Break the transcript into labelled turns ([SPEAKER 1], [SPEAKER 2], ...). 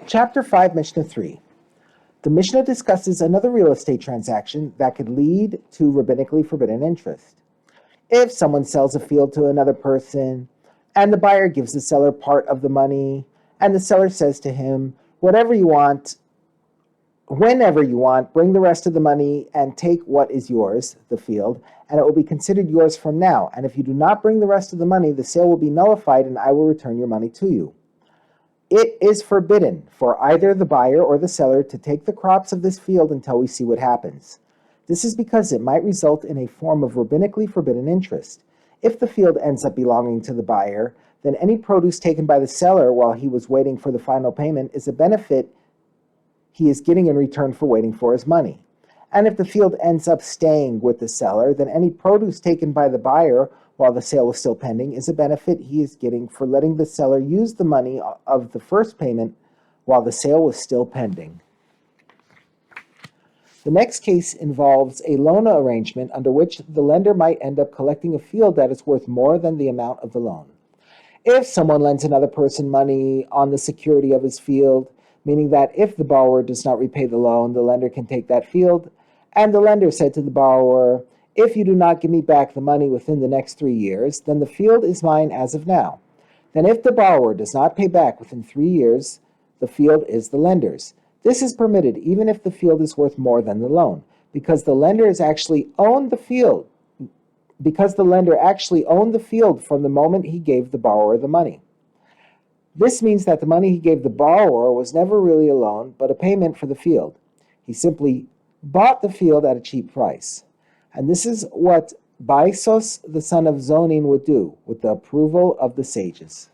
[SPEAKER 1] Chapter 5, Mishnah 3. The Mishnah discusses another real estate transaction that could lead to rabbinically forbidden interest. If someone sells a field to another person, and the buyer gives the seller part of the money, and the seller says to him, whatever you want, whenever you want, bring the rest of the money and take what is yours, the field, and it will be considered yours from now. And if you do not bring the rest of the money, the sale will be nullified and I will return your money to you. It is forbidden for either the buyer or the seller to take the crops of this field until we see what happens. This is because it might result in a form of rabbinically forbidden interest. If the field ends up belonging to the buyer, then any produce taken by the seller while he was waiting for the final payment is a benefit he is getting in return for waiting for his money. And if the field ends up staying with the seller, then any produce taken by the buyer while the sale was still pending is a benefit he is getting for letting the seller use the money of the first payment while the sale was still pending. The next case involves a loan arrangement under which the lender might end up collecting a field that is worth more than the amount of the loan. If someone lends another person money on the security of his field, meaning that if the borrower does not repay the loan, the lender can take that field, and the lender said to the borrower, if you do not give me back the money within the next 3 years, then the field is mine as of now. Then if the borrower does not pay back within 3 years, the field is the lender's. This is permitted even if the field is worth more than the loan, because the lender has actually owned the field, because the lender actually owned the field from the moment he gave the borrower the money. This means that the money he gave the borrower was never really a loan, but a payment for the field. He simply bought the field at a cheap price. And this is what Baisos, the son of Zonin, would do with the approval of the sages.